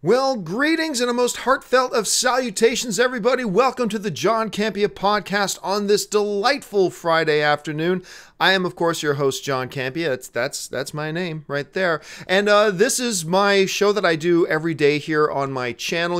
Well, greetings and a most heartfelt of salutations, everybody. Welcome to the John Campea Podcast on this delightful Friday afternoon. I am, of course, your host, John Campea. That's my name right there. And this is my show that I do every day here on my channel,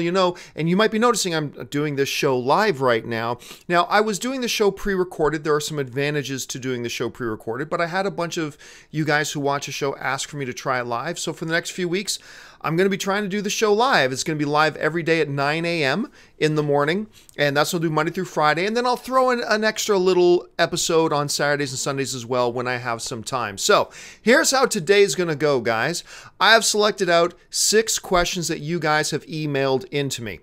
and you might be noticing I'm doing this show live right now. Now, I was doing the show pre-recorded. There are some advantages to doing the show pre-recorded, but I had a bunch of you guys who watch the show ask for me to try it live. So for the next few weeks, I'm going to be trying to do the show live. It's going to be live every day at 9 a.m. in the morning, and that's what I'll do Monday through Friday. And then I'll throw in an extra little episode on Saturdays and Sundays as well when I have some time. So here's how today's going to go, guys. I have selected out 6 questions that you guys have emailed into me.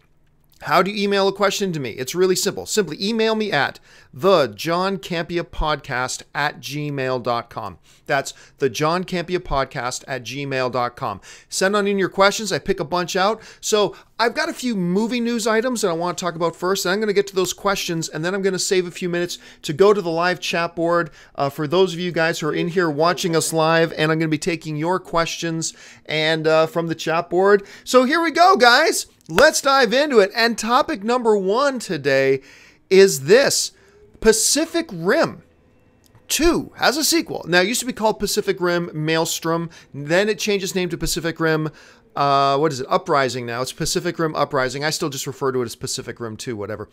How do you email a question to me? It's really simple. Simply email me at thejohncampeapodcast@gmail.com. That's thejohncampeapodcast@gmail.com. Send on in your questions. I pick a bunch out. So I've got a few movie news items that I want to talk about first, and I'm going to get to those questions, and then I'm going to save a few minutes to go to the live chat board for those of you guys who are in here watching us live, and I'm going to be taking your questions and from the chat board. So here we go, guys. Let's dive into it. And topic number 1 today is this. Pacific Rim 2 has a sequel. Now, it used to be called Pacific Rim Maelstrom. Then it changed its name to Pacific Rim, Uprising now. It's Pacific Rim Uprising. I still just refer to it as Pacific Rim 2, whatever.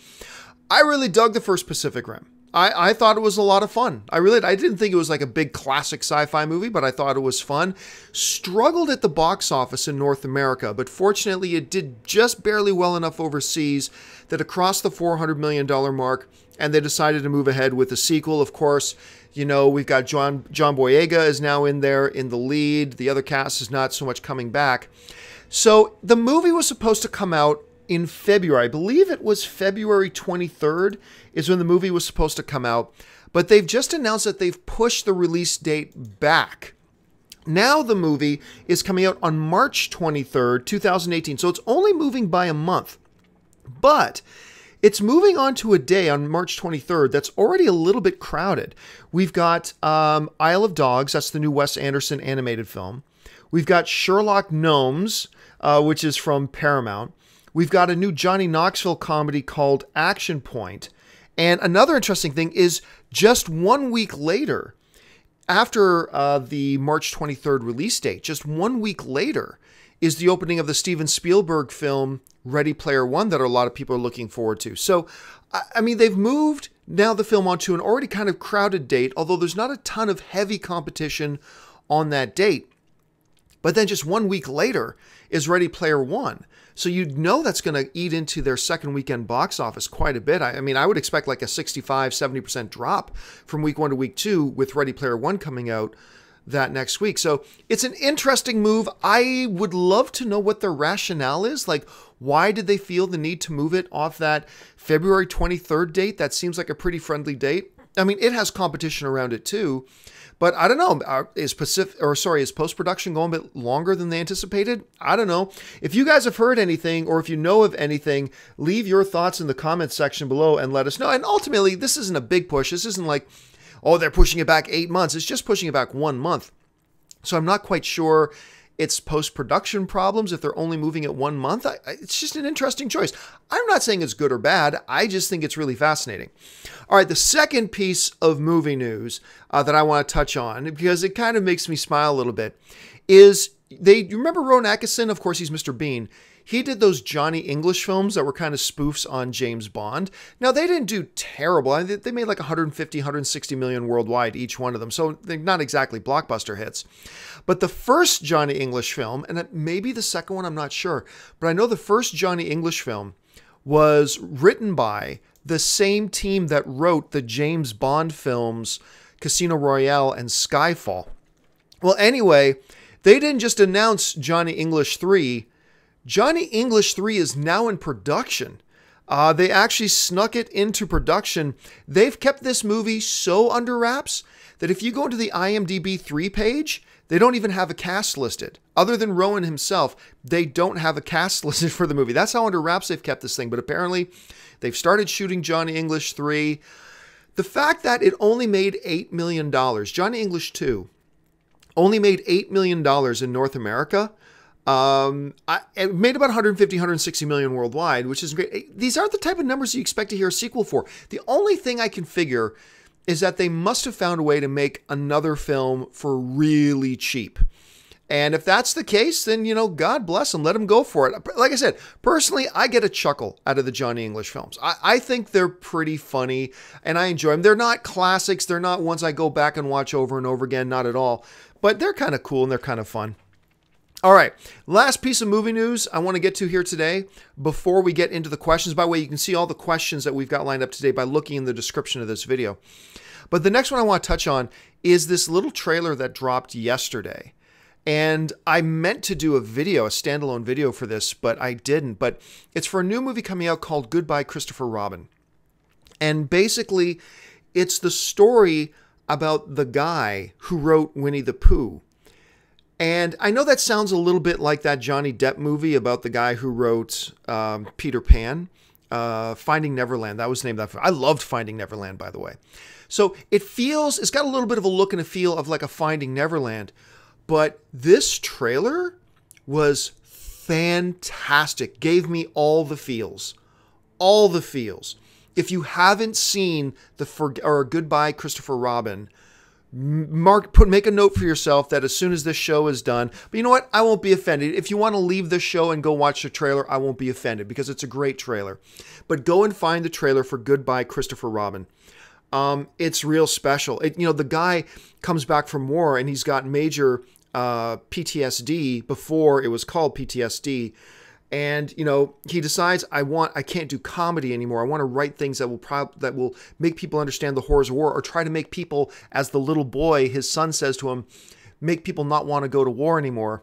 I really dug the first Pacific Rim. I thought it was a lot of fun. I didn't think it was like a big classic sci-fi movie, but I thought it was fun. Struggled at the box office in North America, but fortunately it did just barely well enough overseas that it crossed the $400 million mark, and they decided to move ahead with a sequel. Of course, we've got John Boyega is now in there in the lead. The other cast is not so much coming back. So the movie was supposed to come out in February. I believe it was February 23rd is when the movie was supposed to come out, but they've just announced that they've pushed the release date back. Now the movie is coming out on March 23rd, 2018, so it's only moving by a month, but it's moving on to a day on March 23rd that's already a little bit crowded. We've got Isle of Dogs, that's the new Wes Anderson animated film. We've got Sherlock Gnomes, which is from Paramount. We've got a new Johnny Knoxville comedy called Action Point. And another interesting thing is just 1 week later, after the March 23rd release date, just 1 week later is the opening of the Steven Spielberg film Ready Player One that a lot of people are looking forward to. So, I mean, they've moved now the film onto an already kind of crowded date, although there's not a ton of heavy competition on that date. But then just 1 week later is Ready Player One. So that's going to eat into their second weekend box office quite a bit. I mean, I would expect like a 65-70% drop from week 1 to week 2 with Ready Player One coming out that next week. So it's an interesting move. I would love to know what their rationale is. Like, why did they feel the need to move it off that February 23rd date? That seems like a pretty friendly date. I mean, it has competition around it too. But I don't know, is post-production going a bit longer than they anticipated? I don't know. If you guys have heard anything or if you know of anything, leave your thoughts in the comments section below and let us know. And ultimately, this isn't a big push. This isn't like, oh, they're pushing it back 8 months. It's just pushing it back 1 month. So I'm not quite sure it's post-production problems if they're only moving it 1 month. It's just an interesting choice. I'm not saying it's good or bad. I just think it's really fascinating. All right, the second piece of movie news that I want to touch on, because it kind of makes me smile a little bit, is you remember Rowan Atkinson? Of course, he's Mr. Bean. He did those Johnny English films that were kind of spoofs on James Bond. Now, they didn't do terrible. I mean, they made like 150, 160 million worldwide, each one of them. So they're not exactly blockbuster hits. But the first Johnny English film, and maybe the second one, I'm not sure, but I know the first Johnny English film was written by the same team that wrote the James Bond films, Casino Royale and Skyfall. Well, anyway, they didn't just announce Johnny English 3. Johnny English 3 is now in production. They actually snuck it into production. They've kept this movie so under wraps that if you go into the IMDb 3 page, they don't even have a cast listed. Other than Rowan himself, they don't have a cast listed for the movie. That's how under wraps they've kept this thing. But apparently, they've started shooting Johnny English 3. The fact that it only made $8 million, Johnny English 2, only made $8 million in North America, It made about 150, 160 million worldwide, which is great. These aren't the type of numbers you expect to hear a sequel for. The only thing I can figure is that they must have found a way to make another film for really cheap. And if that's the case, then, God bless them. Let them go for it. Like I said, personally, I get a chuckle out of the Johnny English films. I think they're pretty funny, and I enjoy them. They're not classics. They're not ones I go back and watch over and over again. Not at all. But they're kind of cool, and they're kind of fun. All right, last piece of movie news I want to get to here today before we get into the questions. By the way, you can see all the questions that we've got lined up today by looking in the description of this video. But the next one I want to touch on is this little trailer that dropped yesterday. And I meant to do a standalone video for this, but I didn't. But it's for a new movie coming out called Goodbye, Christopher Robin. And basically, it's the story about the guy who wrote Winnie the Pooh. And I know that sounds a little bit like that Johnny Depp movie about the guy who wrote Peter Pan, Finding Neverland. That was the name of that film. I loved Finding Neverland, by the way. So it's got a little bit of a look and a feel of like a Finding Neverland. But this trailer was fantastic. Gave me all the feels. All the feels. If you haven't seen Goodbye, Christopher Robin, make a note for yourself that as soon as this show is done, but you know what? I won't be offended. If you want to leave the show and go watch the trailer, I won't be offended because it's a great trailer. But go and find the trailer for Goodbye, Christopher Robin. It's real special. The guy comes back from war and he's got major PTSD before it was called PTSD. And, he decides, I can't do comedy anymore. I want to write things that will make people understand the horrors of war, or try to make people, as the little boy, his son says to him, make people not want to go to war anymore.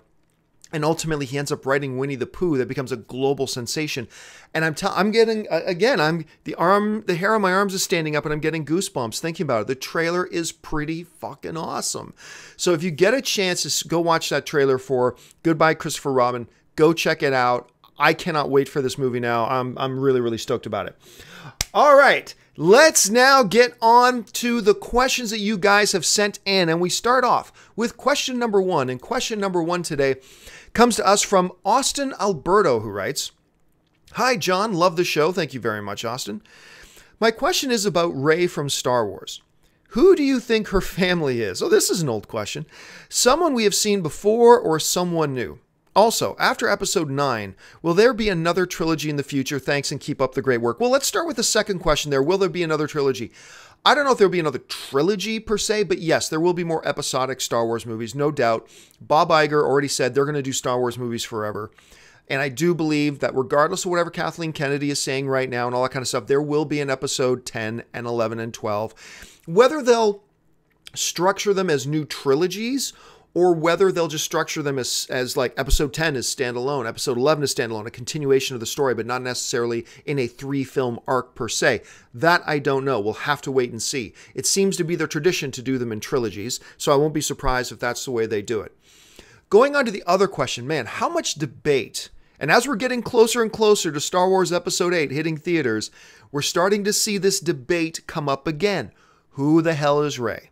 And ultimately, he ends up writing Winnie the Pooh that becomes a global sensation. And I'm getting, again, the hair on my arms is standing up and I'm getting goosebumps thinking about it. The trailer is pretty fucking awesome. So if you get a chance to go watch that trailer for Goodbye, Christopher Robin, go check it out. I cannot wait for this movie now. I'm really, really stoked about it. All right, let's now get on to the questions that you guys have sent in. And we start off with question number 1. And question number 1 today comes to us from Austin Alberto, who writes, "Hi, John. Love the show." Thank you very much, Austin. "My question is about Rey from Star Wars. Who do you think her family is?" Oh, this is an old question. "Someone we have seen before or someone new? Also, after episode 9, will there be another trilogy in the future? Thanks and keep up the great work." Well, let's start with the second question there. Will there be another trilogy? I don't know if there'll be another trilogy per se, but yes, there will be more episodic Star Wars movies, no doubt. Bob Iger already said they're going to do Star Wars movies forever. And I do believe that regardless of whatever Kathleen Kennedy is saying right now and all that kind of stuff, there will be an episode 10 and 11 and 12. Whether they'll structure them as new trilogies or whether they'll just structure them as like episode 10 is standalone, episode 11 is standalone, a continuation of the story, but not necessarily in a 3-film arc per se. That I don't know. We'll have to wait and see. It seems to be their tradition to do them in trilogies, so I won't be surprised if that's the way they do it. Going on to the other question, man, how much debate, and as we're getting closer and closer to Star Wars Episode 8 hitting theaters, we're starting to see this debate come up again. Who the hell is Rey?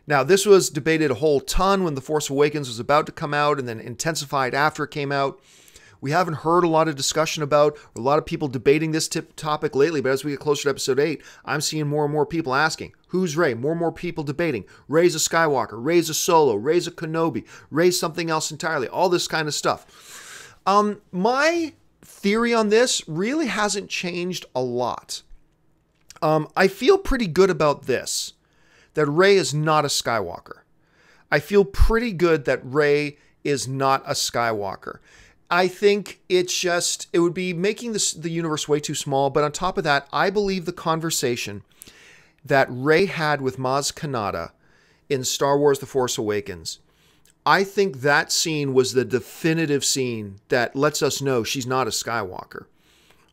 Now, this was debated a whole ton when The Force Awakens was about to come out and then intensified after it came out. We haven't heard a lot of discussion about, or a lot of people debating this topic lately, but as we get closer to episode 8, I'm seeing more and more people asking, who's Rey? More and more people debating. Rey's a Skywalker, Rey's a Solo, Rey's a Kenobi, Rey's something else entirely, all this kind of stuff. My theory on this really hasn't changed a lot. I feel pretty good about this, that Rey is not a Skywalker. I feel pretty good that Rey is not a Skywalker. I think it would be making the universe way too small, but on top of that, I believe the conversation that Rey had with Maz Kanata in Star Wars The Force Awakens, I think that scene was the definitive scene that lets us know she's not a Skywalker.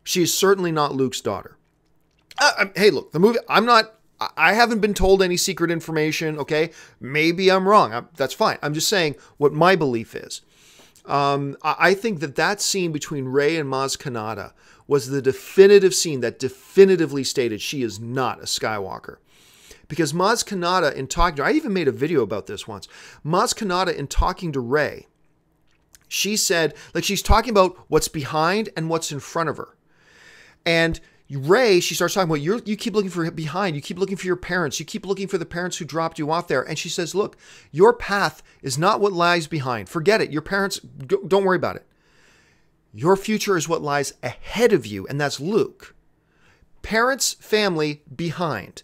She is certainly not Luke's daughter. Hey, look, the movie, I haven't been told any secret information, okay? Maybe I'm wrong. That's fine. I'm just saying what my belief is. I think that scene between Rey and Maz Kanata was the definitive scene that definitively stated she is not a Skywalker. Because Maz Kanata, in talking to her, I even made a video about this once. Maz Kanata, in talking to Rey, She said, like, she's talking about what's behind and what's in front of her. And Rey, she starts talking about, you keep looking for behind, you keep looking for your parents, you keep looking for the parents who dropped you off there. And she says, look, your path is not what lies behind. Forget it. Your parents, don't worry about it. Your future is what lies ahead of you, and that's Luke. Parents, family, behind.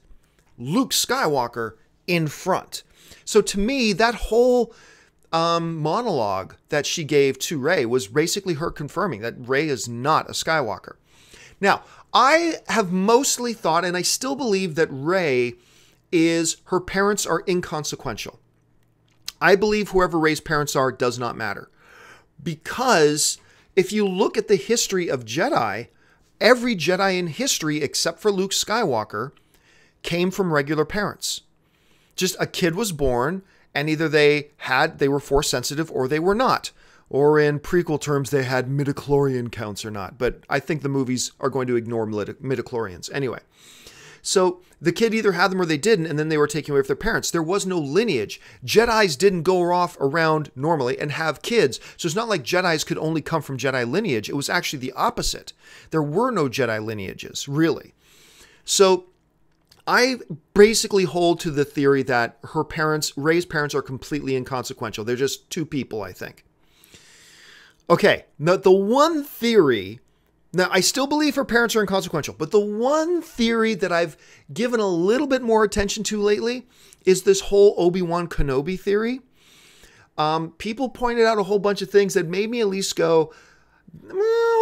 Luke Skywalker in front. So to me, that whole monologue that she gave to Rey was basically her confirming that Rey is not a Skywalker. Now, I have mostly thought, and I still believe, that Rey her parents are inconsequential. I believe whoever Rey's parents are does not matter. Because if you look at the history of Jedi, every Jedi in history, except for Luke Skywalker, came from regular parents. Just a kid was born, and either they were Force sensitive or they were not. Or in prequel terms, they had midichlorian counts or not. But I think the movies are going to ignore midichlorians. Anyway, so the kid either had them or they didn't, and then they were taken away from their parents. There was no lineage. Jedis didn't go off around normally and have kids. So it's not like Jedis could only come from Jedi lineage. It was actually the opposite. There were no Jedi lineages, really. So I basically hold to the theory that Rey's parents are completely inconsequential. They're just two people, I think. Okay, now the one theory, now I still believe her parents are inconsequential, but the one theory that I've given a little bit more attention to lately is this whole Obi-Wan Kenobi theory. People pointed out a whole bunch of things that made me at least go,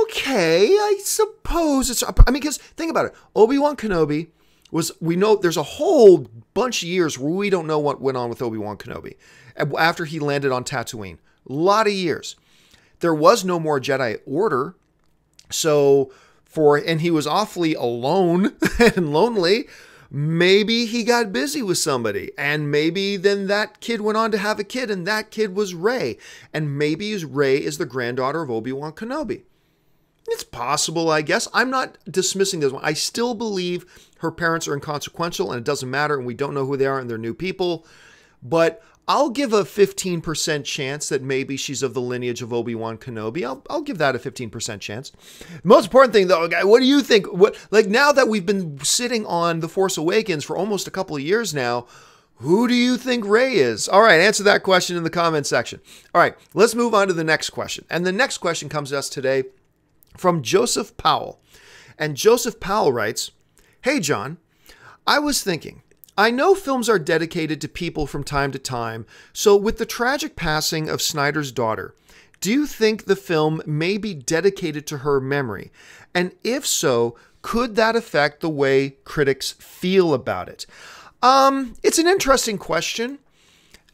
okay, I suppose it's, because think about it. Obi-Wan Kenobi we know there's a whole bunch of years where we don't know what went on with Obi-Wan Kenobi after he landed on Tatooine. A lot of years. There was no more Jedi Order. And he was awfully alone and lonely. Maybe he got busy with somebody, and maybe then that kid went on to have a kid, and that kid was Rey. And maybe Rey is the granddaughter of Obi-Wan Kenobi. It's possible, I guess. I'm not dismissing this one. I still believe her parents are inconsequential, and it doesn't matter, and we don't know who they are, and they're new people. But I'll give a 15% chance that maybe she's of the lineage of Obi-Wan Kenobi. I'll give that a 15% chance. Most important thing, though, what do you think? Now that we've been sitting on The Force Awakens for almost a couple of years now, who do you think Rey is? All right, answer that question in the comment section. All right, let's move on to the next question. And the next question comes to us today from Joseph Powell. And Joseph Powell writes, "Hey, John, I was thinking, I know films are dedicated to people from time to time, so with the tragic passing of Snyder's daughter, do you think the film may be dedicated to her memory? And if so, could that affect the way critics feel about it?" It's an interesting question,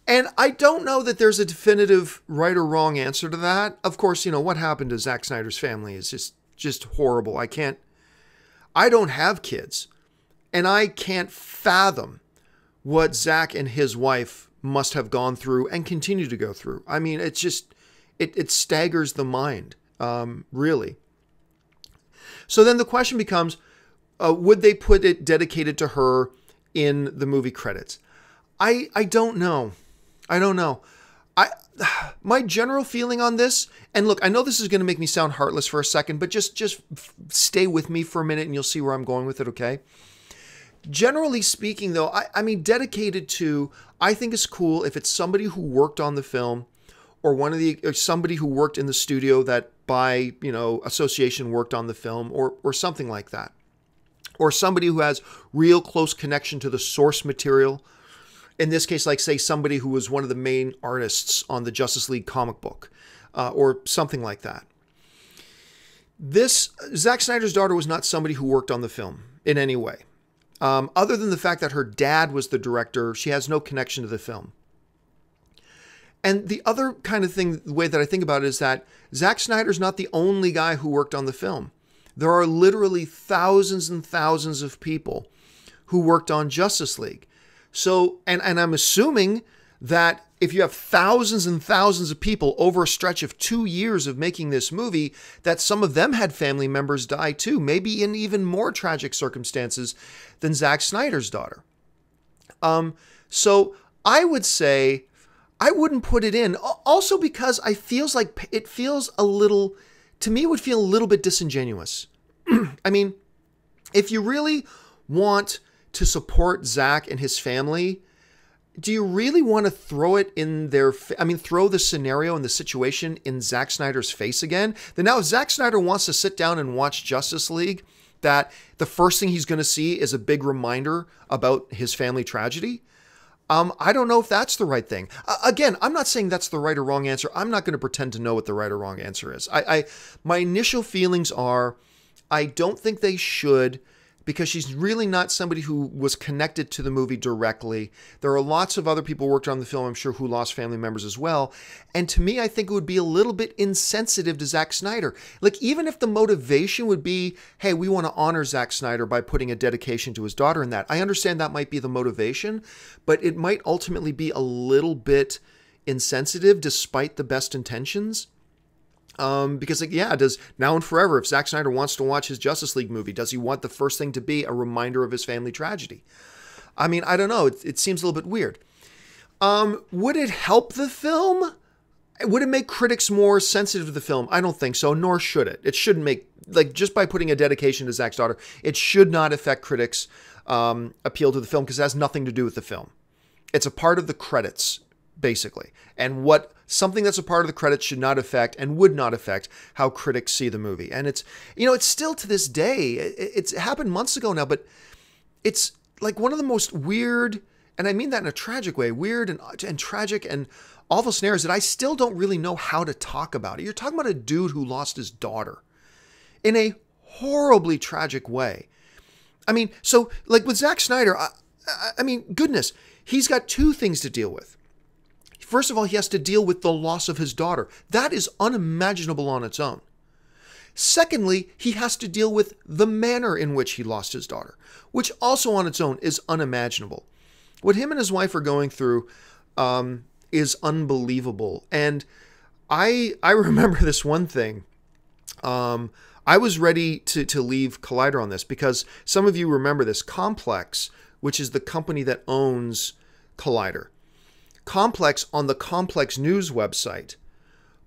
and I don't know that there's a definitive right or wrong answer to that. Of course, what happened to Zack Snyder's family is just horrible. I don't have kids. And I can't fathom what Zack and his wife must have gone through and continue to go through. I mean, it's just, it staggers the mind, really. So then the question becomes, would they put it dedicated to her in the movie credits? I don't know. I don't know. My general feeling on this, and look, I know this is going to make me sound heartless for a second, but just stay with me for a minute and you'll see where I'm going with it, okay? Generally speaking, though, I mean, dedicated to, I think it's cool if it's somebody who worked on the film or somebody who worked in the studio that by, association worked on the film or something like that. Or somebody who has real close connection to the source material. In this case, like say somebody who was one of the main artists on the Justice League comic book or something like that. Zack Snyder's daughter was not somebody who worked on the film in any way. Other than the fact that her dad was the director, she has no connection to the film. And the other kind of thing, the way that I think about it is that Zack Snyder's not the only guy who worked on the film. There are literally thousands and thousands of people who worked on Justice League. So, and I'm assuming that if you have thousands and thousands of people over a stretch of 2 years of making this movie, that some of them had family members die too, maybe in even more tragic circumstances than Zack Snyder's daughter. So I would say I wouldn't put it in. Also because it feels a little, to me, it would feel a little bit disingenuous. I mean, if you really want to support Zack and his family, do you really want to throw it in throw the scenario and the situation in Zack Snyder's face again? Then now if Zack Snyder wants to sit down and watch Justice League, that the first thing he's going to see is a big reminder about his family tragedy. I don't know if that's the right thing. Again, I'm not saying that's the right or wrong answer. I'm not going to pretend to know what the right or wrong answer is. My initial feelings are, I don't think they should, because she's really not somebody who was connected to the movie directly. There are lots of other people who worked on the film, I'm sure, who lost family members as well. And to me, I think it would be a little bit insensitive to Zack Snyder. Like, even if the motivation would be, hey, we want to honor Zack Snyder by putting a dedication to his daughter in that. I understand that might be the motivation, but it might ultimately be a little bit insensitive despite the best intentions. Because, like, yeah, does now and forever, if Zack Snyder wants to watch his Justice League movie, does he want the first thing to be a reminder of his family tragedy? I mean, I don't know. It seems a little bit weird. Would it help the film? Would it make critics more sensitive to the film? I don't think so, nor should it. It shouldn't make, like, just by putting a dedication to Zack's daughter, it should not affect critics' appeal to the film, because it has nothing to do with the film. It's a part of the credits, basically. And something that's a part of the credits should not affect and would not affect how critics see the movie. And it's still to this day, it happened months ago now, but it's like one of the most weird, and I mean that in a tragic way, weird and tragic and awful scenarios that I still don't really know how to talk about it. You're talking about a dude who lost his daughter in a horribly tragic way. I mean, so like with Zack Snyder, I mean, goodness, he's got two things to deal with. First of all, he has to deal with the loss of his daughter. That is unimaginable on its own. Secondly, he has to deal with the manner in which he lost his daughter, which also on its own is unimaginable. What him and his wife are going through is unbelievable. And I remember this one thing. I was ready to leave Collider on this because some of you remember this. Complex, which is the company that owns Collider. Complex, on the Complex News website,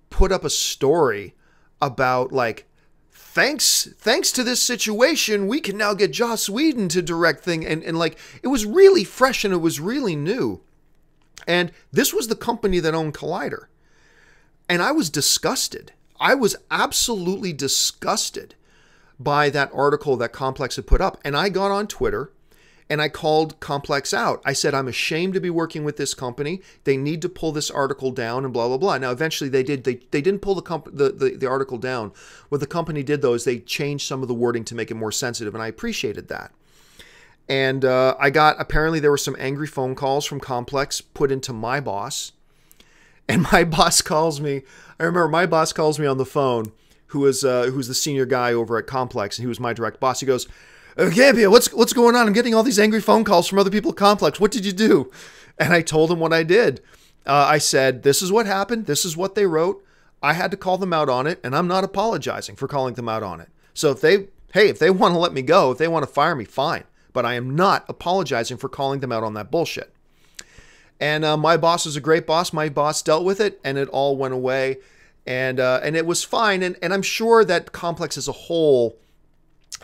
put up a story about, like, thanks to this situation, we can now get Joss Whedon to direct thing. And like, it was really fresh and it was really new. And this was the company that owned Collider. And I was disgusted. I was absolutely disgusted by that article that Complex had put up. And I got on Twitter and I called Complex out. I said, I'm ashamed to be working with this company. They need to pull this article down and blah, blah, blah. Now, eventually they did. They didn't pull the article down. What the company did, though, is they changed some of the wording to make it more sensitive, and I appreciated that. And apparently there were some angry phone calls from Complex put into my boss. And my boss calls me. I remember my boss calls me on the phone, who's the senior guy over at Complex, and he was my direct boss. He goes, Campea, what's going on? I'm getting all these angry phone calls from other people at Complex. What did you do? And I told him what I did. I said, this is what happened. This is what they wrote. I had to call them out on it, and I'm not apologizing for calling them out on it. So if they want to let me go, if they want to fire me, fine. But I am not apologizing for calling them out on that bullshit. And my boss is a great boss. My boss dealt with it, and it all went away. And it was fine. And I'm sure that Complex as a whole,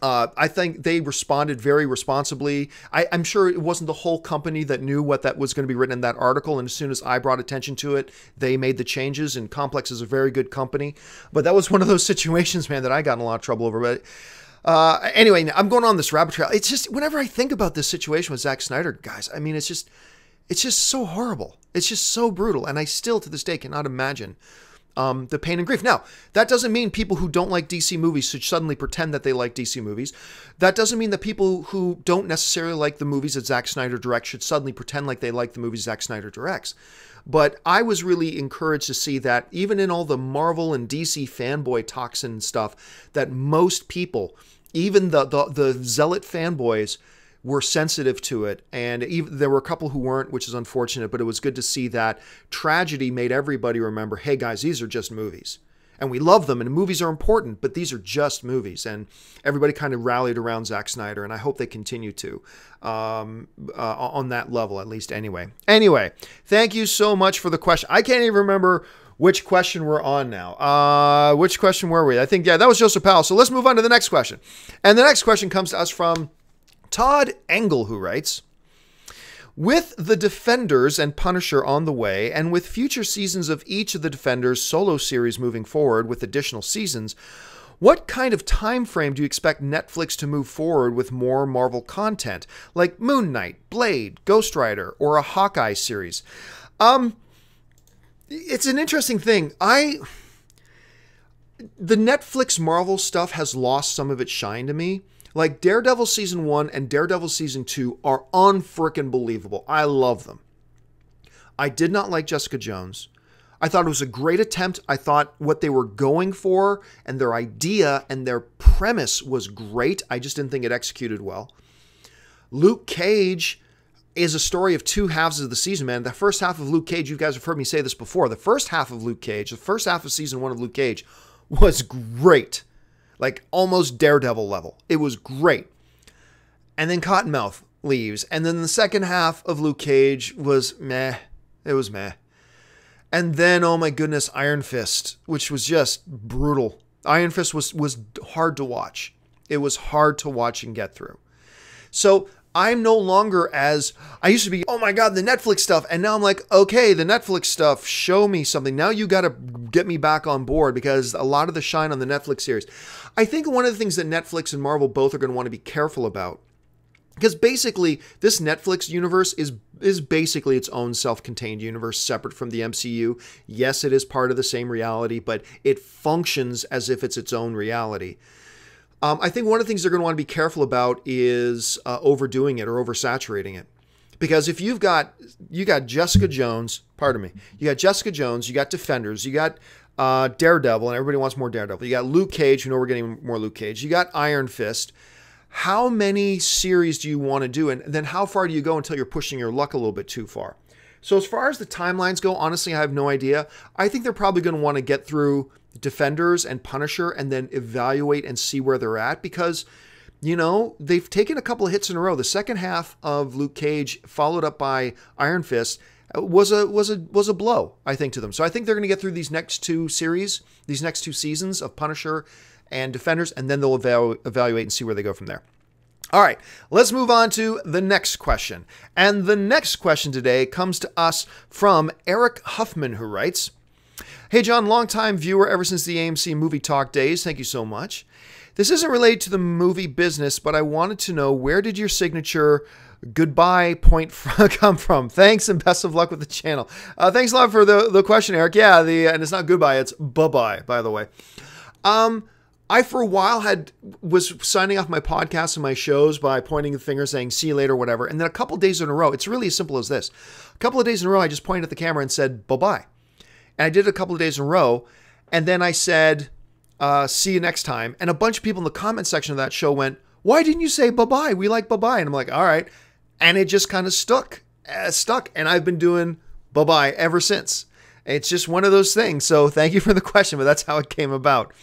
I think they responded very responsibly. I'm sure it wasn't the whole company that knew what that was going to be written in that article. And as soon as I brought attention to it, they made the changes. And Complex is a very good company. But that was one of those situations, man, that I got in a lot of trouble over. But anyway, I'm going on this rabbit trail. It's just, whenever I think about this situation with Zack Snyder, guys, I mean, it's just so horrible. It's just so brutal. And I still, to this day, cannot imagine the pain and grief. Now, that doesn't mean people who don't like DC movies should suddenly pretend that they like DC movies. That doesn't mean that people who don't necessarily like the movies that Zack Snyder directs should suddenly pretend like they like the movies Zack Snyder directs. But I was really encouraged to see that even in all the Marvel and DC fanboy toxin stuff, that most people, even the zealot fanboys, were sensitive to it. And even, there were a couple who weren't, which is unfortunate, but it was good to see that tragedy made everybody remember, hey guys, these are just movies. And we love them, and movies are important, but these are just movies. And everybody kind of rallied around Zack Snyder, and I hope they continue to on that level, at least anyway. Anyway, thank you so much for the question. I can't even remember which question we're on now. Which question were we? I think, yeah, that was Joseph Powell. So let's move on to the next question. And the next question comes to us from Todd Engel, who writes, with the Defenders and Punisher on the way, and with future seasons of each of the Defenders solo series moving forward with additional seasons, what kind of time frame do you expect Netflix to move forward with more Marvel content, like Moon Knight, Blade, Ghost Rider, or a Hawkeye series? It's an interesting thing. The Netflix Marvel stuff has lost some of its shine to me. Like Daredevil Season 1 and Daredevil Season 2 are unfrickin' believable. I love them. I did not like Jessica Jones. I thought it was a great attempt. I thought what they were going for and their idea and their premise was great. I just didn't think it executed well. Luke Cage is a story of two halves of the season, man. The first half of Luke Cage, you guys have heard me say this before. The first half of Luke Cage, the first half of Season 1 of Luke Cage was great. Like almost Daredevil level. It was great. And then Cottonmouth leaves. And then the second half of Luke Cage was meh. It was meh. And then, oh my goodness, Iron Fist, which was just brutal. Iron Fist was hard to watch. It was hard to watch and get through. So I'm no longer I used to be, oh my God, the Netflix stuff. And now I'm like, okay, the Netflix stuff, show me something. Now you got to get me back on board because a lot of the shine on the Netflix series. I think one of the things that Netflix and Marvel both are going to want to be careful about, because basically this Netflix universe is basically its own self-contained universe separate from the MCU. Yes, it is part of the same reality, but it functions as if it's its own reality. I think one of the things they're going to want to be careful about is overdoing it or oversaturating it. Because if you got Jessica Jones, pardon me, you got Jessica Jones, you got Defenders, you got Daredevil, and everybody wants more Daredevil. You got Luke Cage, you know we're getting more Luke Cage. You got Iron Fist. How many series do you want to do? And then how far do you go until you're pushing your luck a little bit too far? So as far as the timelines go, honestly, I have no idea. I think they're probably going to want to get through Defenders and Punisher and then evaluate and see where they're at because, you know, they've taken a couple of hits in a row. The second half of Luke Cage, followed up by Iron Fist, was a blow, I think, to them. So I think they're going to get through these next two series, these next two seasons of Punisher and Defenders, and then they'll evaluate and see where they go from there. All right, let's move on to the next question. And the next question today comes to us from Eric Huffman, who writes, hey, John, longtime viewer ever since the AMC Movie Talk days. Thank you so much. This isn't related to the movie business, but I wanted to know, where did your signature Buhbye point come from? Thanks and best of luck with the channel. Thanks a lot for the question, Eric. Yeah, and it's not Buhbye, it's Buhbye, by the way. I, for a while, was signing off my podcasts and my shows by pointing the finger saying, see you later, whatever. And then a couple of days in a row, it's really as simple as this. A couple of days in a row, I just pointed at the camera and said, Buhbye. And I did it a couple of days in a row. And then I said, see you next time. And a bunch of people in the comment section of that show went, why didn't you say Buhbye? We like Buhbye. And I'm like, all right. And it just kind of stuck. And I've been doing Buhbye ever since. It's just one of those things. So thank you for the question, but that's how it came about.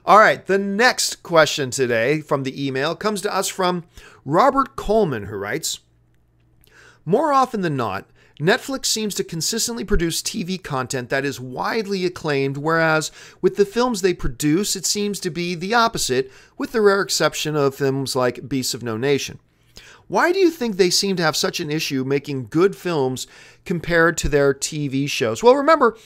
All right. The next question today from the email comes to us from Robert Coleman, who writes, more often than not, Netflix seems to consistently produce TV content that is widely acclaimed, whereas with the films they produce, it seems to be the opposite, with the rare exception of films like Beasts of No Nation. Why do you think they seem to have such an issue making good films compared to their TV shows? Well, remember,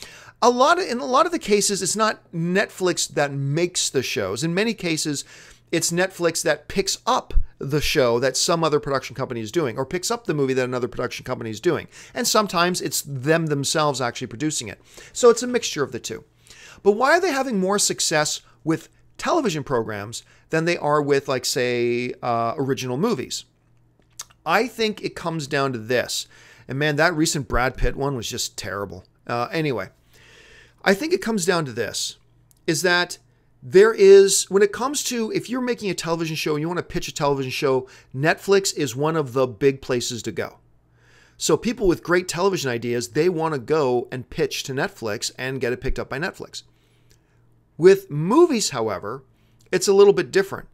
in a lot of the cases, it's not Netflix that makes the shows. In many cases, it's Netflix that picks up the show that some other production company is doing, or picks up the movie that another production company is doing. And sometimes it's them themselves actually producing it. So it's a mixture of the two. But why are they having more success with television programs than they are with, like, say, original movies? I think it comes down to this. And man, that recent Brad Pitt one was just terrible. Anyway, I think it comes down to this, is that there is, when it comes to, if you're making a television show and you want to pitch a television show, Netflix is one of the big places to go. So people with great television ideas, they want to go and pitch to Netflix and get it picked up by Netflix. With movies, however, it's a little bit different.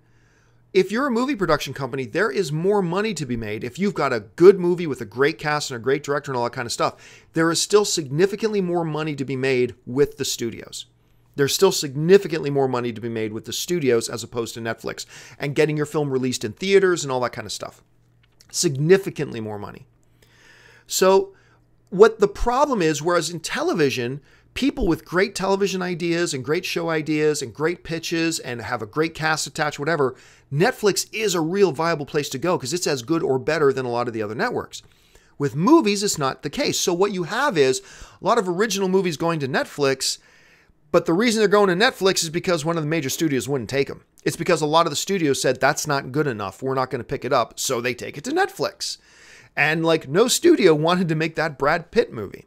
If you're a movie production company, there is more money to be made. If you've got a good movie with a great cast and a great director and all that kind of stuff, there is still significantly more money to be made with the studios. There's still significantly more money to be made with the studios as opposed to Netflix and getting your film released in theaters and all that kind of stuff. Significantly more money. So what the problem is, whereas in television, people with great television ideas and great show ideas and great pitches and have a great cast attached, whatever, Netflix is a real viable place to go because it's as good or better than a lot of the other networks. With movies, it's not the case. So what you have is a lot of original movies going to Netflix, but the reason they're going to Netflix is because one of the major studios wouldn't take them. It's because a lot of the studios said, that's not good enough. We're not going to pick it up. So they take it to Netflix. And like no studio wanted to make that Brad Pitt movie.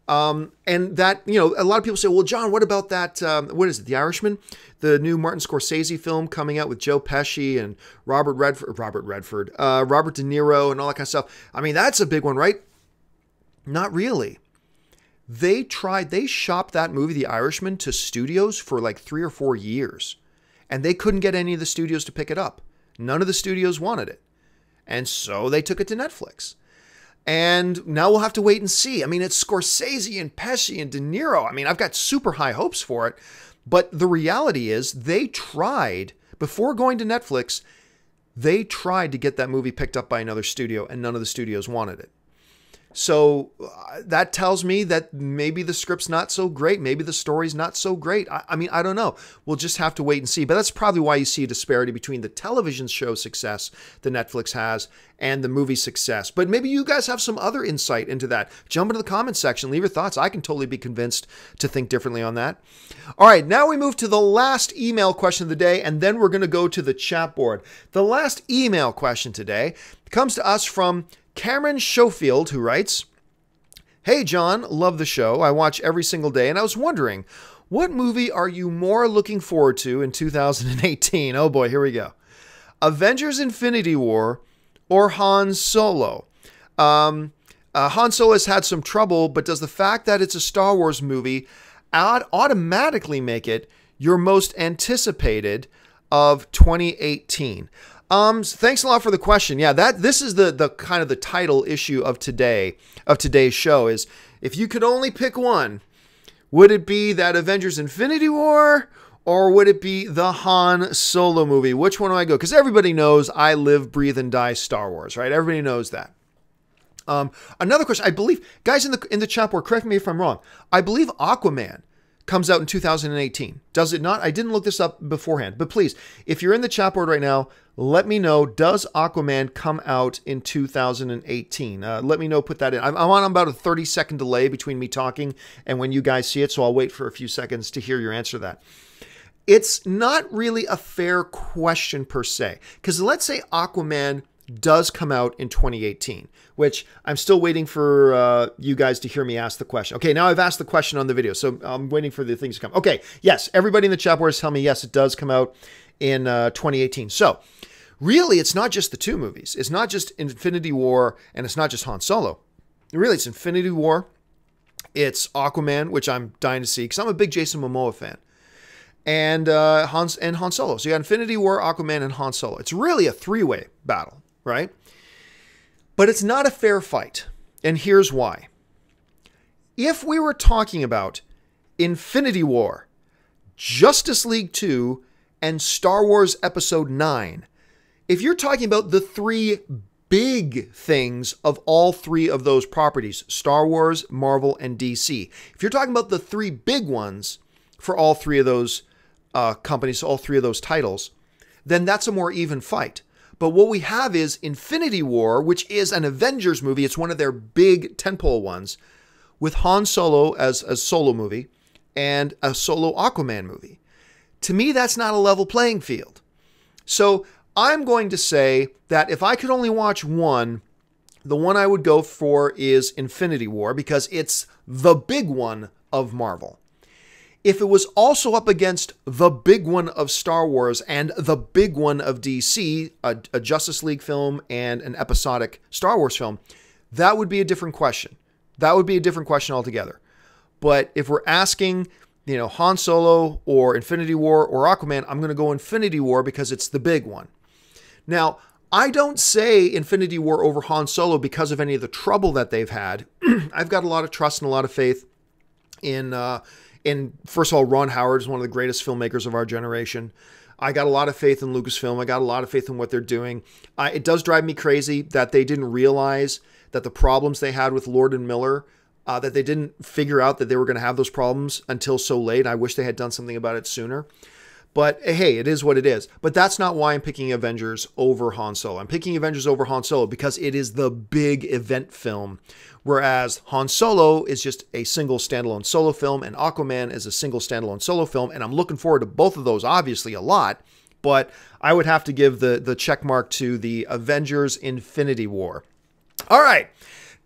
And that, a lot of people say, well, John, what about that, what is it, The Irishman? The new Martin Scorsese film coming out with Joe Pesci and Robert De Niro and all that kind of stuff. I mean, that's a big one, right? Not really. They shopped that movie, The Irishman, to studios for like 3 or 4 years. And they couldn't get any of the studios to pick it up. None of the studios wanted it. And so they took it to Netflix. And now we'll have to wait and see. I mean, it's Scorsese and Pesci and De Niro. I mean, I've got super high hopes for it. But the reality is they tried, before going to Netflix, they tried to get that movie picked up by another studio and none of the studios wanted it. So that tells me that maybe the script's not so great. Maybe the story's not so great. I mean, I don't know. We'll just have to wait and see. But that's probably why you see a disparity between the television show success that Netflix has and the movie success. But maybe you guys have some other insight into that. Jump into the comments section. Leave your thoughts. I can totally be convinced to think differently on that. All right, now we move to the last email question of the day, and then we're going to go to the chat board. The last email question today comes to us from Cameron Schofield, who writes, "Hey John, love the show. I watch every single day, and I was wondering, what movie are you more looking forward to in 2018? Oh boy, here we go. Avengers Infinity War or Han Solo? Han Solo has had some trouble, but does the fact that it's a Star Wars movie automatically make it your most anticipated of 2018? Thanks a lot for the question. Yeah, this is the kind of the title issue of today's show is, if you could only pick one, would it be that Avengers Infinity War or would it be the Han Solo movie? Which one do I go? Because everybody knows I live, breathe, and die Star Wars, right? Everybody knows that. Another question, I believe, guys in the chat board, correct me if I'm wrong. I believe Aquaman comes out in 2018. Does it not? I didn't look this up beforehand, but please, if you're in the chat board right now, let me know, does Aquaman come out in 2018? Let me know, put that in. I'm on about a 30-second delay between me talking and when you guys see it, so I'll wait for a few seconds to hear your answer to that. It's not really a fair question per se, because let's say Aquaman does come out in 2018, which I'm still waiting for you guys to hear me ask the question. Okay, now I've asked the question on the video, so I'm waiting for the things to come. Okay, yes, everybody in the chat board is telling me, yes, it does come out in 2018. So really, it's not just the two movies. It's not just Infinity War, and it's not just Han Solo. Really, it's Infinity War, it's Aquaman, which I'm dying to see, because I'm a big Jason Momoa fan, and Han Solo. So you got Infinity War, Aquaman, and Han Solo. It's really a three-way battle, right? But it's not a fair fight, and here's why. If we were talking about Infinity War, Justice League 2, and Star Wars Episode 9, if you're talking about the three big things of all three of those properties, Star Wars, Marvel, and DC, if you're talking about the three big ones for all three of those companies, all three of those titles, then that's a more even fight. But what we have is Infinity War, which is an Avengers movie. It's one of their big tentpole ones, with Han Solo as a solo movie and a solo Aquaman movie. To me, that's not a level playing field. So I'm going to say that if I could only watch one, the one I would go for is Infinity War, because it's the big one of Marvel. If it was also up against the big one of Star Wars and the big one of DC, a Justice League film and an episodic Star Wars film, that would be a different question. That would be a different question altogether. But if we're asking Han Solo or Infinity War or Aquaman, I'm going to go Infinity War because it's the big one. Now, I don't say Infinity War over Han Solo because of any of the trouble that they've had. I've got a lot of trust and a lot of faith in first of all, Ron Howard is one of the greatest filmmakers of our generation. I got a lot of faith in Lucasfilm. I got a lot of faith in what they're doing. It does drive me crazy that they didn't realize that the problems they had with Lord and Miller, that they didn't figure out that they were going to have those problems until so late. I wish they had done something about it sooner. But hey, it is what it is. But that's not why I'm picking Avengers over Han Solo. I'm picking Avengers over Han Solo because it is the big event film, whereas Han Solo is just a single standalone solo film and Aquaman is a single standalone solo film. And I'm looking forward to both of those, obviously, a lot. But I would have to give the check mark to the Avengers Infinity War. All right.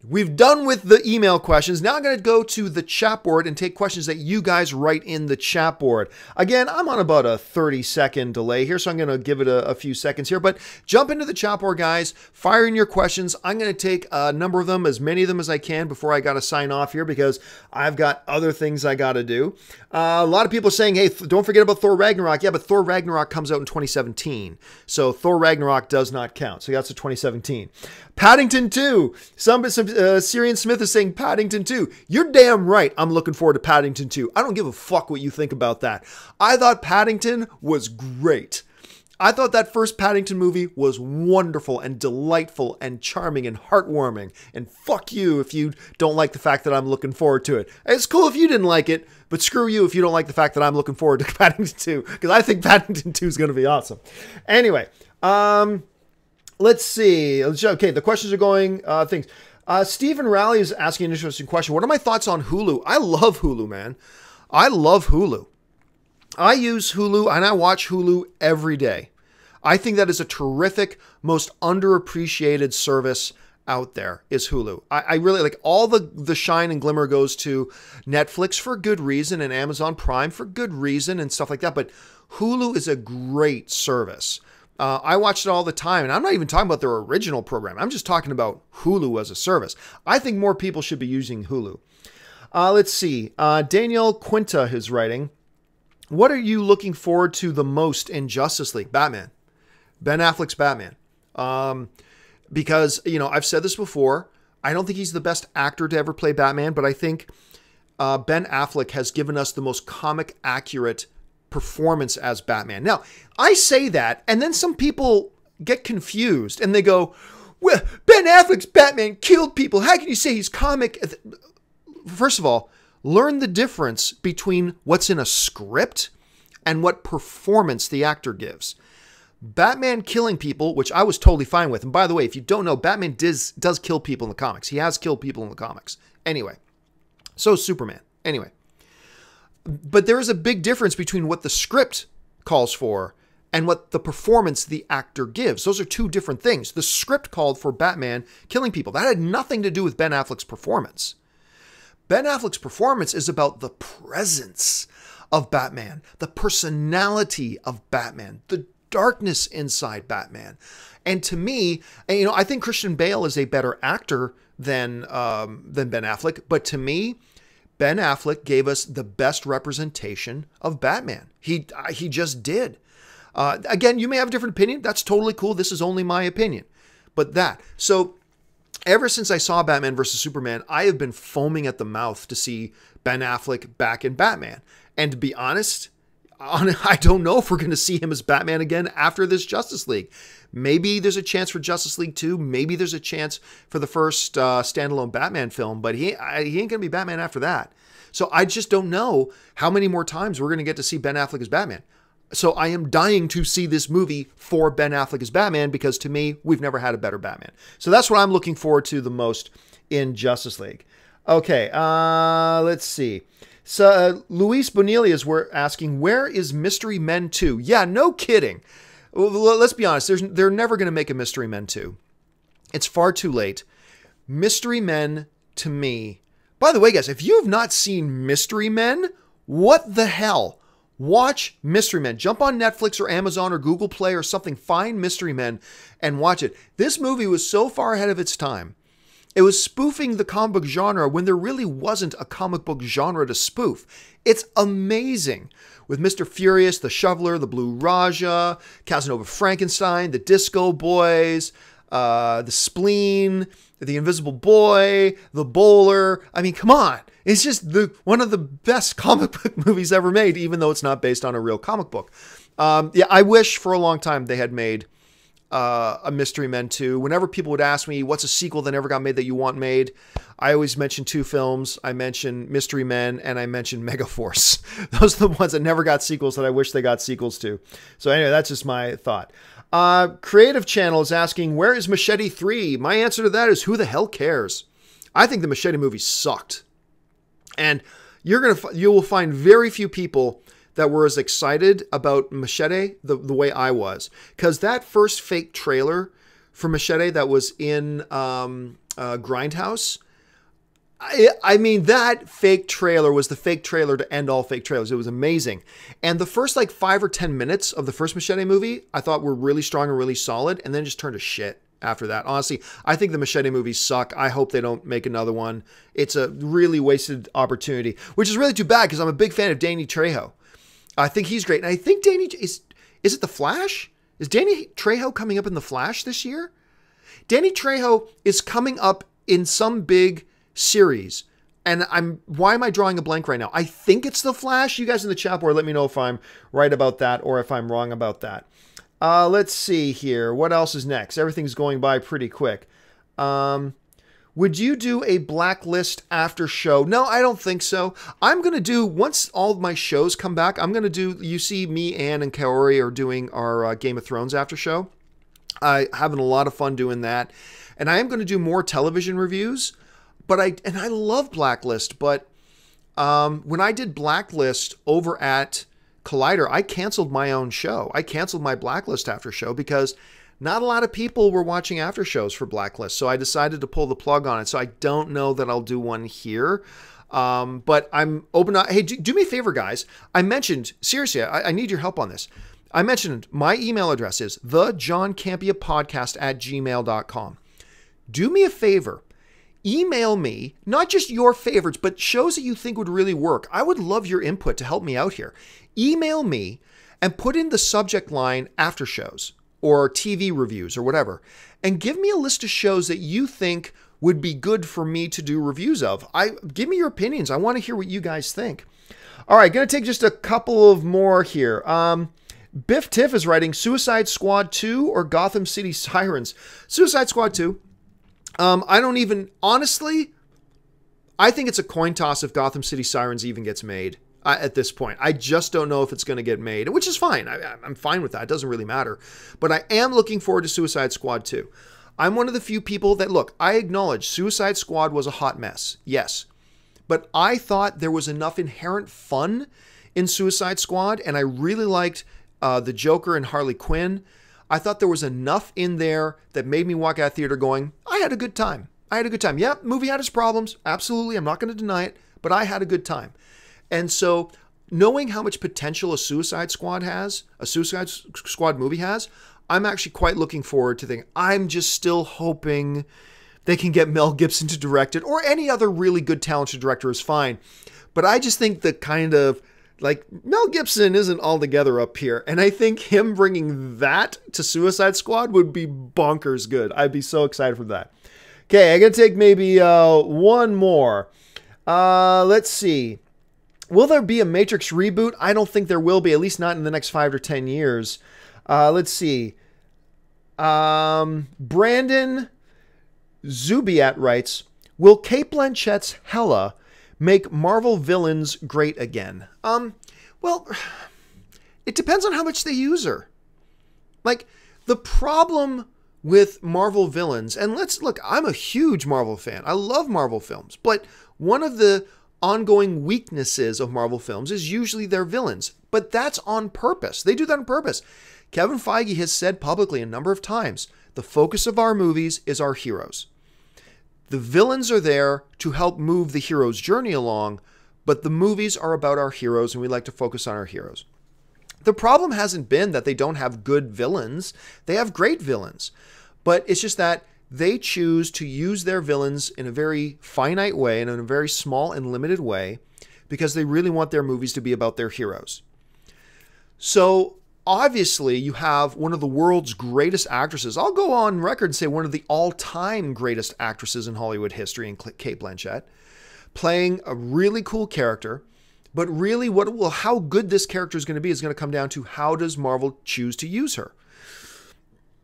We've done with the email questions. Now I'm going to go to the chat board and take questions that you guys write in the chat board. Again, I'm on about a 30-second delay here, so I'm going to give it a few seconds here. But jump into the chat board, guys. Fire in your questions. I'm going to take a number of them, as many of them as I can, before I got to sign off here because I've got other things I got to do. A lot of people are saying, hey, don't forget about Thor Ragnarok. Yeah, but Thor Ragnarok comes out in 2017. So Thor Ragnarok does not count. So that's a 2017. Paddington 2. Some Syrian Smith is saying Paddington 2. You're damn right. I'm looking forward to Paddington 2. I don't give a fuck what you think about that. I thought Paddington was great. I thought that first Paddington movie was wonderful and delightful and charming and heartwarming. And fuck you if you don't like the fact that I'm looking forward to it. It's cool if you didn't like it, but screw you if you don't like the fact that I'm looking forward to Paddington 2, because I think Paddington 2 is going to be awesome. Anyway, let's see. Okay, the questions are going, things. Stephen Raleigh is asking an interesting question. What are my thoughts on Hulu? I love Hulu, man. I love Hulu. I use Hulu and I watch Hulu every day. I think that is a terrific, most underappreciated service out there is Hulu. I really like all the shine and glimmer goes to Netflix for good reason and Amazon Prime for good reason and stuff like that. But Hulu is a great service. I watch it all the time, and I'm not even talking about their original program. I'm just talking about Hulu as a service. I think more people should be using Hulu. Let's see. Danielle Quinta is writing, what are you looking forward to the most in Justice League? Batman. Ben Affleck's Batman. Because, I've said this before. I don't think he's the best actor to ever play Batman, but I think Ben Affleck has given us the most comic accurate performance as Batman. Now, I say that, and then some people get confused, and they go, well, Ben Affleck's Batman killed people. How can you say he's comic? First of all, learn the difference between what's in a script and what performance the actor gives. Batman killing people, which I was totally fine with. And by the way, if you don't know, Batman does kill people in the comics. He has killed people in the comics. Anyway, so Superman. Anyway. But there is a big difference between what the script calls for and what the performance the actor gives. Those are two different things. The script called for Batman killing people. That had nothing to do with Ben Affleck's performance. Ben Affleck's performance is about the presence of Batman, the personality of Batman, the darkness inside Batman. And to me, I think Christian Bale is a better actor than Ben Affleck, but to me, Ben Affleck gave us the best representation of Batman. He just did. Again, you may have a different opinion. That's totally cool. This is only my opinion. But so ever since I saw Batman versus Superman, I have been foaming at the mouth to see Ben Affleck back in Batman. And to be honest, I don't know if we're going to see him as Batman again after this Justice League. Maybe there's a chance for Justice League 2. Maybe there's a chance for the first standalone Batman film, but he ain't going to be Batman after that. So I just don't know how many more times we're going to get to see Ben Affleck as Batman. So I am dying to see this movie for Ben Affleck as Batman because to me, we've never had a better Batman. So that's what I'm looking forward to the most in Justice League. Okay, let's see. So Luis Bonilla is asking, where is Mystery Men 2? Yeah, no kidding. Well, let's be honest. They're never going to make a Mystery Men 2. It's far too late. Mystery Men, to me... By the way, guys, if you have not seen Mystery Men, what the hell? Watch Mystery Men. Jump on Netflix or Amazon or Google Play or something. Find Mystery Men and watch it. This movie was so far ahead of its time. It was spoofing the comic book genre when there really wasn't a comic book genre to spoof. It's amazing. With Mr. Furious, the Shoveler, the Blue Raja, Casanova Frankenstein, the Disco Boys, the Spleen, the Invisible Boy, the Bowler. I mean, come on. It's just one of the best comic book movies ever made, even though it's not based on a real comic book. Yeah, I wish for a long time they had made a Mystery Men 2. Whenever people would ask me, what's a sequel that never got made that you want made? I always mention two films. I mention Mystery Men and I mention Megaforce. Those are the ones that never got sequels that I wish they got sequels to. So anyway, that's just my thought. Creative Channel is asking, where is Machete 3? My answer to that is, who the hell cares? I think the Machete movie sucked. And you will find very few people that were as excited about Machete the way I was. Because that first fake trailer for Machete that was in Grindhouse, I mean, that fake trailer was the fake trailer to end all fake trailers. It was amazing. And the first like 5 or 10 minutes of the first Machete movie, I thought were really strong and really solid, and then just turned to shit after that. Honestly, I think the Machete movies suck. I hope they don't make another one. It's a really wasted opportunity, which is really too bad because I'm a big fan of Danny Trejo. I think he's great. And I think is it The Flash? Is Danny Trejo coming up in The Flash this year? Danny Trejo is coming up in some big series. And why am I drawing a blank right now? I think it's The Flash. You guys in the chat board, let me know if I'm right about that or if I'm wrong about that. Let's see here. What else is next? Everything's going by pretty quick. Would you do a Blacklist after show? No, I don't think so. I'm going to do, once all of my shows come back, I'm going to do, you see me, Ann, and Kaori are doing our Game of Thrones after show. Having a lot of fun doing that. And I am going to do more television reviews. But I love Blacklist. But when I did Blacklist over at Collider, I canceled my own show. I canceled my Blacklist after show because not a lot of people were watching after shows for Blacklist. So I decided to pull the plug on it. So I don't know that I'll do one here. But I'm open. Hey, do me a favor, guys. I mentioned, seriously, I need your help on this. I mentioned my email address is thejohncampeapodcast@gmail.com. Do me a favor. Email me, not just your favorites, but shows that you think would really work. I would love your input to help me out here. Email me and put in the subject line after shows or TV reviews or whatever, and give me a list of shows that you think would be good for me to do reviews of. Give me your opinions. I want to hear what you guys think. All right, going to take just a couple of more here. Biff Tiff is writing Suicide Squad 2 or Gotham City Sirens. Suicide Squad 2. Honestly, I think it's a coin toss if Gotham City Sirens even gets made at this point. I just don't know if it's going to get made, which is fine. I'm fine with that. It doesn't really matter. But I am looking forward to Suicide Squad 2. I'm one of the few people that, look, I acknowledge Suicide Squad was a hot mess. Yes. But I thought there was enough inherent fun in Suicide Squad, and I really liked the Joker and Harley Quinn. I thought there was enough in there that made me walk out of theater going, I had a good time. I had a good time. Yeah, movie had its problems. Absolutely. I'm not going to deny it, but I had a good time. And so knowing how much potential a Suicide Squad movie has, I'm actually quite looking forward to thinking, I'm just still hoping they can get Mel Gibson to direct it, or any other really good talented director is fine. But I just think the kind of, like, Mel Gibson isn't altogether up here. And I think him bringing that to Suicide Squad would be bonkers good. I'd be so excited for that. Okay, I'm going to take maybe one more. Let's see. Will there be a Matrix reboot? I don't think there will be, at least not in the next 5 or 10 years. Let's see. Brandon Zubiat writes, will Cate Blanchett's Hela make Marvel villains great again? Well, it depends on how much they use her. Like, the problem with Marvel villains, and let's look, I'm a huge Marvel fan. I love Marvel films, but one of the ongoing weaknesses of Marvel films is usually their villains, but that's on purpose. They do that on purpose. Kevin Feige has said publicly a number of times, the focus of our movies is our heroes. The villains are there to help move the hero's journey along, but the movies are about our heroes, and we like to focus on our heroes. The problem hasn't been that they don't have good villains. They have great villains. But it's just that they choose to use their villains in a very finite way and in a very small and limited way because they really want their movies to be about their heroes. So obviously you have one of the world's greatest actresses. I'll go on record and say one of the all-time greatest actresses in Hollywood history in Cate Blanchett, playing a really cool character. But really how good this character is going to be is going to come down to how does Marvel choose to use her.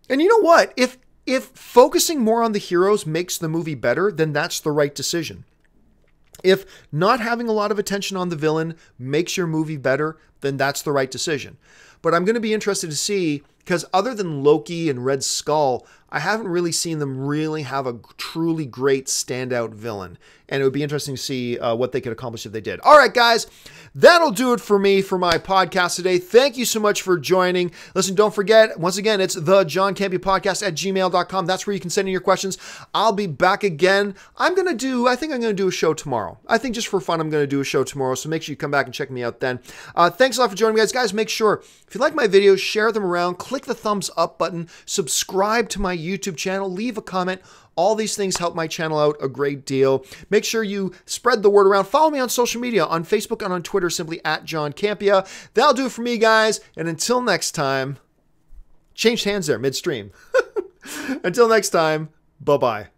And you know what? If focusing more on the heroes makes the movie better, then that's the right decision. If not having a lot of attention on the villain makes your movie better, then that's the right decision. But I'm going to be interested to see, because other than Loki and Red Skull, I haven't really seen them really have a truly great standout villain. And it would be interesting to see what they could accomplish if they did. All right, guys, that'll do it for me for my podcast today. Thank you so much for joining. Listen, don't forget, once again, it's the John Campea Podcast at gmail.com. That's where you can send in your questions. I'll be back again. I think I'm going to do a show tomorrow. I think just for fun, I'm going to do a show tomorrow. So make sure you come back and check me out then. Thanks a lot for joining me, guys. Guys, make sure, if you like my videos, share them around, click the thumbs up button, subscribe to my YouTube channel, leave a comment. All these things help my channel out a great deal. Make sure you spread the word around. Follow me on social media, on Facebook and on Twitter, simply at John Campea. That'll do it for me, guys. And until next time, changed hands there midstream. Until next time, bye-bye.